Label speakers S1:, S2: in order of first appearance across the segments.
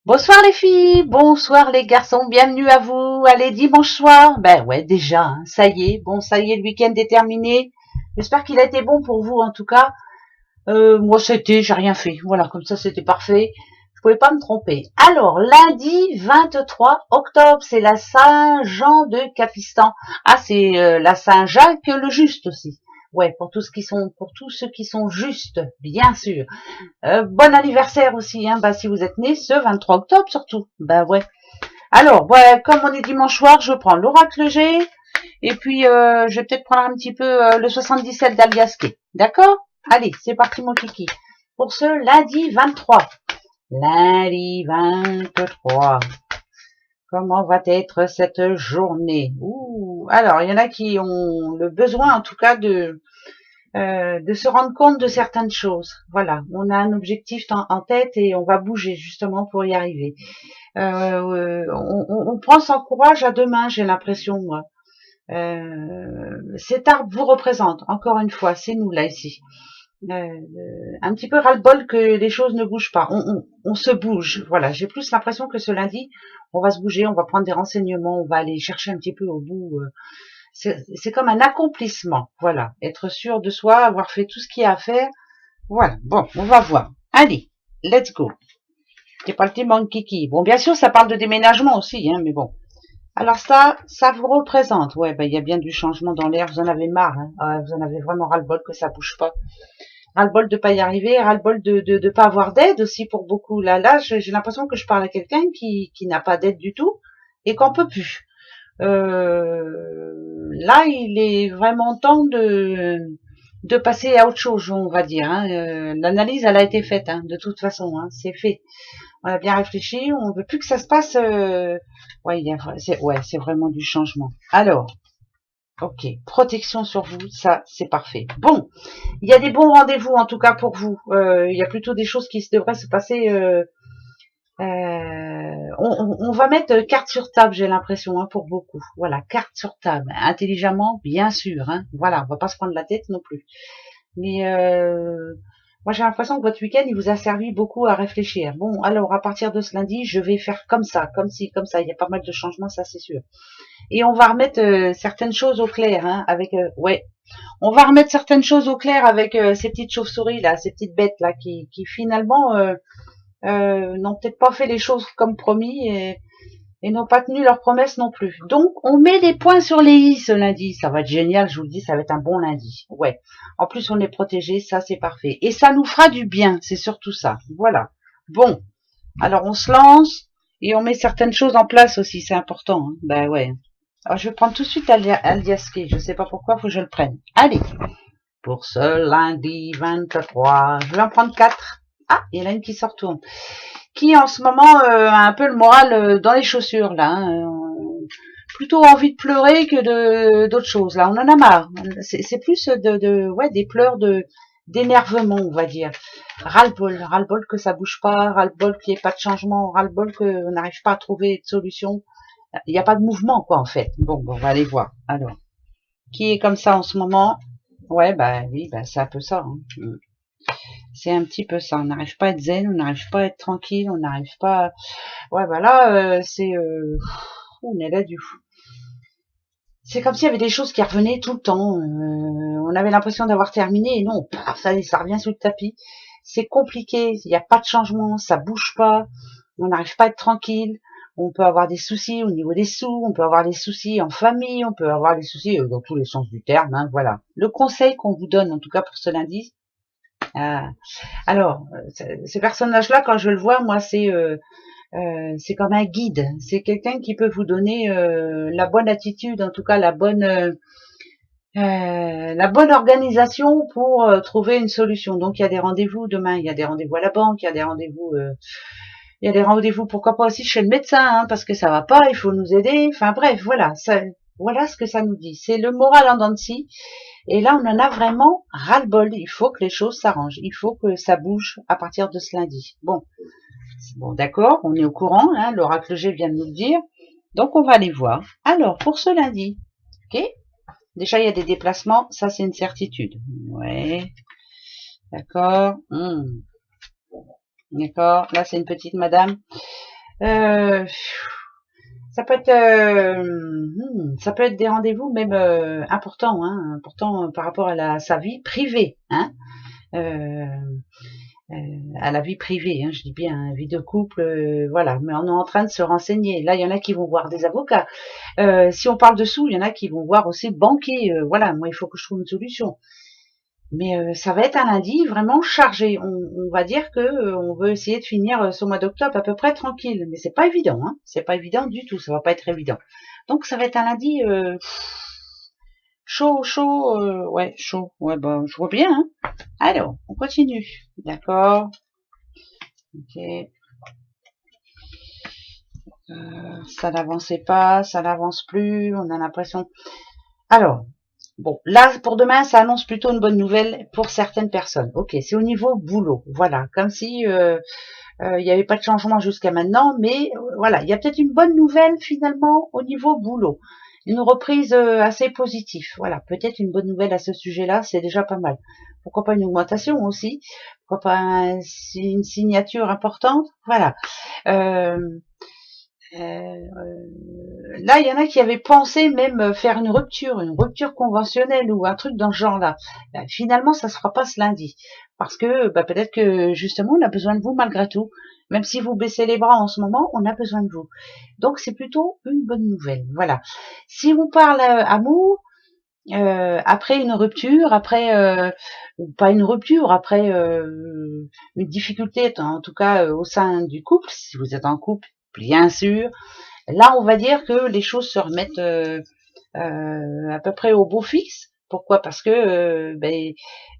S1: Bonsoir les filles, bonsoir les garçons, bienvenue à vous. Allez, dimanche soir. Ben ouais, déjà, hein, ça y est. Bon, ça y est, le week-end est terminé. J'espère qu'il a été bon pour vous en tout cas. Moi, j'ai rien fait. Voilà, comme ça, c'était parfait. Je pouvais pas me tromper. Alors, lundi 23 octobre, c'est la Saint-Jean de Capistan. Ah, c'est la Saint-Jacques le Juste aussi. Ouais, pour tous ceux qui sont justes, bien sûr. Bon anniversaire aussi, hein, bah, si vous êtes né ce 23 octobre surtout. Bah ouais. Alors, ouais, comme on est dimanche soir, je prends l'oracle G, et puis je vais peut-être prendre un petit peu le 77 d'Aliasqué. D'accord? Allez, c'est parti mon kiki. Pour ce lundi 23. Lundi 23. Comment va être cette journée? Ouh, alors, il y en a qui ont le besoin en tout cas de se rendre compte de certaines choses. Voilà, on a un objectif en tête et on va bouger justement pour y arriver. On prend son courage à deux mains, j'ai l'impression, moi. Cet arbre vous représente, encore une fois, c'est nous là ici. Un petit peu ras-le-bol que les choses ne bougent pas. On se bouge. Voilà, j'ai plus l'impression que ce lundi, on va se bouger, on va prendre des renseignements, on va aller chercher un petit peu au bout. C'est comme un accomplissement. Voilà, être sûr de soi, avoir fait tout ce qu'il y a à faire. Voilà, bon, on va voir. Allez, let's go. C'est pas le thème mon kiki. Bon, bien sûr, ça parle de déménagement aussi, hein, mais bon. Alors ça vous représente. Ouais, ben il y a bien du changement dans l'air. Vous en avez marre, hein. Vous en avez vraiment ras-le-bol que ça bouge pas. Ras-le-bol de pas y arriver, ras-le-bol de pas avoir d'aide aussi pour beaucoup. Là, j'ai l'impression que je parle à quelqu'un qui n'a pas d'aide du tout et qu'on peut plus. Là, il est vraiment temps de passer à autre chose, on va dire. Hein. L'analyse, elle a été faite, hein, de toute façon, hein, c'est fait. On a bien réfléchi, on veut plus que ça se passe. Ouais, c'est vraiment du changement. Alors, ok, protection sur vous, ça, c'est parfait. Bon, il y a des bons rendez-vous en tout cas pour vous. Il y a plutôt des choses qui devraient se passer. On va mettre carte sur table, j'ai l'impression, hein, pour beaucoup. Voilà, carte sur table, intelligemment, bien sûr. Hein. Voilà, on va pas se prendre la tête non plus. Mais moi, j'ai l'impression que votre week-end, il vous a servi beaucoup à réfléchir. Bon, alors, à partir de ce lundi, je vais faire comme ça, comme ci, comme ça. Il y a pas mal de changements, ça, c'est sûr. Et on va remettre certaines choses au clair, hein, avec, ouais. On va remettre certaines choses au clair avec ces petites chauves-souris, là, ces petites bêtes, là, qui finalement, n'ont peut-être pas fait les choses comme promis et n'ont pas tenu leurs promesses non plus. Donc, on met les points sur les i ce lundi. Ça va être génial, je vous le dis, ça va être un bon lundi. Ouais. En plus, on est protégé, ça c'est parfait. Et ça nous fera du bien, c'est surtout ça. Voilà. Bon. Alors, on se lance et on met certaines choses en place aussi, c'est important. Hein. Ben ouais. Alors, je vais prendre tout de suite Aliasqué. Je sais pas pourquoi, faut que je le prenne. Allez. Pour ce lundi 23, je vais en prendre 4. Ah, il y en a une qui se retourne. Qui en ce moment a un peu le moral dans les chaussures là. Hein. Plutôt envie de pleurer que d'autres choses. Là, on en a marre. C'est plus ouais, des pleurs d'énervement, on va dire. Ras-le-bol que ça bouge pas, ras-le-bol qu'il n'y ait pas de changement, ras-le-bol qu'on n'arrive pas à trouver de solution. Il n'y a pas de mouvement, quoi, en fait. Bon, on va aller voir. Alors, qui est comme ça en ce moment? Ouais, bah oui, bah c'est un peu ça. Hein. C'est un petit peu ça. On n'arrive pas à être zen, on n'arrive pas à être tranquille, on n'arrive pas. Ouais, bah là, on est là du fou. C'est comme s'il y avait des choses qui revenaient tout le temps. On avait l'impression d'avoir terminé et non, paf, ça revient sous le tapis. C'est compliqué, il n'y a pas de changement, ça bouge pas, on n'arrive pas à être tranquille. On peut avoir des soucis au niveau des sous, on peut avoir des soucis en famille, on peut avoir des soucis dans tous les sens du terme. Hein, voilà. Le conseil qu'on vous donne, en tout cas pour ce lundi. Alors, ce personnage-là, quand je le vois, moi, c'est comme un guide. C'est quelqu'un qui peut vous donner la bonne attitude, en tout cas la bonne organisation pour trouver une solution. Donc il y a des rendez-vous demain, il y a des rendez-vous à la banque, il y a des rendez-vous pourquoi pas aussi chez le médecin, hein, parce que ça va pas, il faut nous aider. Enfin bref, voilà, voilà ce que ça nous dit. C'est le moral en dents de scie. Et là, on en a vraiment ras-le-bol. Il faut que les choses s'arrangent. Il faut que ça bouge à partir de ce lundi. Bon, d'accord, on est au courant. Hein, l'oracle G vient de nous le dire. Donc, on va aller voir. Alors, pour ce lundi, ok. Déjà, il y a des déplacements. Ça, c'est une certitude. Ouais. D'accord. D'accord. Là, c'est une petite madame. Ça peut être, ça peut être des rendez-vous même importants, hein, importants par rapport à sa vie privée, hein, euh, à la vie privée, hein, je dis bien, hein, vie de couple, voilà. Mais on est en train de se renseigner. Là, il y en a qui vont voir des avocats. Si on parle de sous, il y en a qui vont voir aussi banquier. Voilà, moi, il faut que je trouve une solution. Mais ça va être un lundi vraiment chargé. On va dire que on veut essayer de finir ce mois d'octobre à peu près tranquille, mais c'est pas évident, hein. C'est pas évident du tout. Ça va pas être évident. Donc ça va être un lundi chaud, chaud, ouais, chaud. Ouais, bah je vois bien. Hein. Alors, on continue. D'accord. Ok. Ça n'avançait pas, ça n'avance plus. On a l'impression. Alors, bon, là, pour demain, ça annonce plutôt une bonne nouvelle pour certaines personnes. Ok, c'est au niveau boulot. Voilà, comme si il n'y avait pas de changement jusqu'à maintenant, mais voilà, il y a peut-être une bonne nouvelle finalement au niveau boulot. Une reprise assez positive. Voilà, peut-être une bonne nouvelle à ce sujet-là, c'est déjà pas mal. Pourquoi pas une augmentation aussi? Pourquoi pas une signature importante? Voilà. Euh, là, il y en a qui avaient pensé même faire une rupture conventionnelle ou un truc dans ce genre-là. Finalement, ça se fera pas ce lundi, parce que peut-être que justement, on a besoin de vous malgré tout. Même si vous baissez les bras en ce moment, on a besoin de vous. Donc, c'est plutôt une bonne nouvelle. Voilà. Si on parle amour, après une rupture, après ou pas une rupture, après une difficulté, en tout cas au sein du couple, si vous êtes en couple, bien sûr. Là, on va dire que les choses se remettent à peu près au beau fixe. Pourquoi? Parce que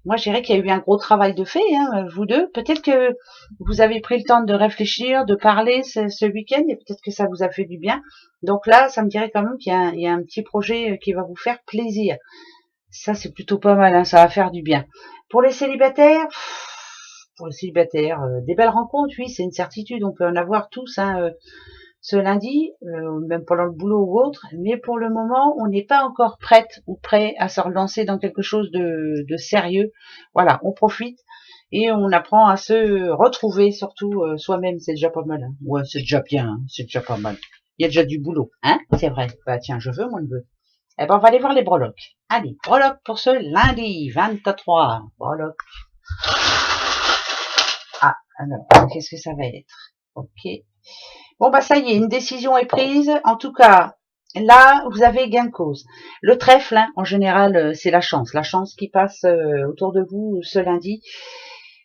S1: moi, je dirais qu'il y a eu un gros travail de fait, hein, vous deux. Peut-être que vous avez pris le temps de réfléchir, de parler ce week-end, et peut-être que ça vous a fait du bien. Donc là, ça me dirait quand même qu'il y a un petit projet qui va vous faire plaisir. Ça, c'est plutôt pas mal, hein, ça va faire du bien. Pour les célibataires, des belles rencontres, oui, c'est une certitude. On peut en avoir tous, hein, ce lundi, même pendant le boulot ou autre, mais pour le moment, on n'est pas encore prête ou prêt à se relancer dans quelque chose de sérieux. Voilà, on profite et on apprend à se retrouver, surtout soi-même, c'est déjà pas mal. Hein. Ouais, c'est déjà bien, hein, c'est déjà pas mal. Il y a déjà du boulot, hein, c'est vrai. Bah tiens, je veux, moi je veux. Eh ben, on va aller voir les breloques. Allez, breloques pour ce lundi 23. Breloques. Ah, alors, qu'est-ce que ça va être? Ok. Bon, bah ça y est, une décision est prise. En tout cas, là, vous avez gain de cause. Le trèfle, hein, en général, c'est la chance qui passe autour de vous ce lundi.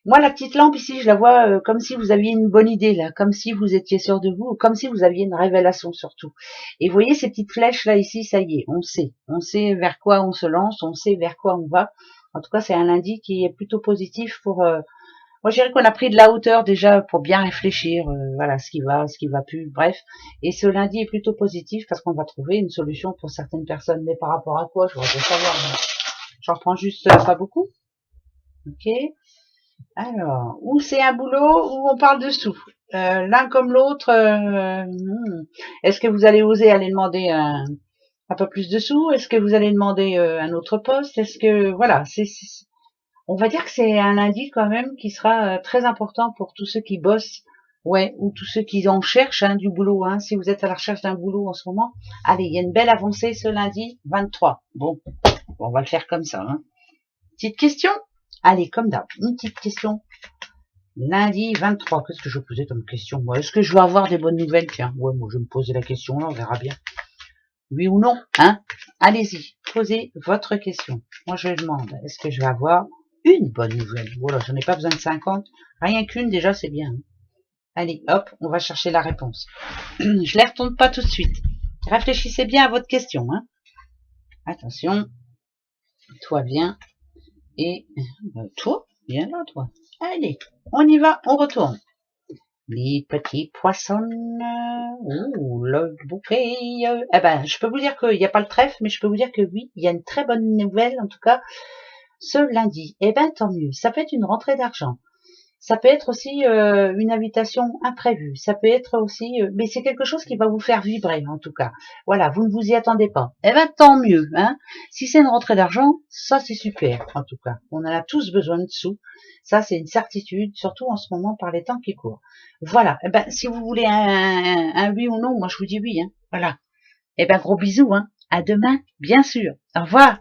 S1: Moi, la petite lampe ici, je la vois comme si vous aviez une bonne idée, là, comme si vous étiez sûr de vous, comme si vous aviez une révélation surtout. Et vous voyez ces petites flèches là ici, ça y est, on sait vers quoi on se lance, on sait vers quoi on va. En tout cas, c'est un lundi qui est plutôt positif pour moi, je dirais qu'on a pris de la hauteur déjà pour bien réfléchir, voilà, ce qui va plus, bref. Et ce lundi est plutôt positif parce qu'on va trouver une solution pour certaines personnes. Mais par rapport à quoi, je voudrais bien savoir. J'en reprends juste pas beaucoup. Ok. Alors, ou c'est un boulot ou on parle de sous. L'un comme l'autre. Est-ce que vous allez oser aller demander un peu plus de sous? Est-ce que vous allez demander un autre poste? Est-ce que voilà, on va dire que c'est un lundi quand même qui sera très important pour tous ceux qui bossent, ouais, ou tous ceux qui en cherchent hein, du boulot. Hein. Si vous êtes à la recherche d'un boulot en ce moment, allez, il y a une belle avancée ce lundi 23. Bon, on va le faire comme ça. Hein. Petite question? Allez, comme d'hab, une petite question. Lundi 23, qu'est-ce que je posais comme question? Moi, est-ce que je vais avoir des bonnes nouvelles? Tiens, ouais, moi je vais me poser la question, là, on verra bien. Oui ou non, hein? Allez-y, posez votre question. Moi je demande, est-ce que je vais avoir une bonne nouvelle? Voilà, j'en ai pas besoin de 50. Rien qu'une, déjà, c'est bien. Hein. Allez, hop, on va chercher la réponse. Je les retourne pas tout de suite. Réfléchissez bien à votre question. Hein. Attention. Toi, viens. Et toi, viens là, toi. Allez, on y va, on retourne. Les petits poissons. Le bouquet. Eh ben, je peux vous dire qu'il n'y a pas le trèfle, mais je peux vous dire que oui, il y a une très bonne nouvelle, en tout cas, ce lundi. Eh ben, tant mieux. Ça peut être une rentrée d'argent. Ça peut être aussi une invitation imprévue. Ça peut être aussi, mais c'est quelque chose qui va vous faire vibrer en tout cas. Voilà, vous ne vous y attendez pas. Eh ben tant mieux. Hein. Si c'est une rentrée d'argent, ça c'est super en tout cas. On en a tous besoin de sous. Ça c'est une certitude, surtout en ce moment par les temps qui courent. Voilà. Eh ben si vous voulez un oui ou non, moi je vous dis oui. Hein. Voilà. Eh ben gros bisous. Hein. À demain, bien sûr. Au revoir.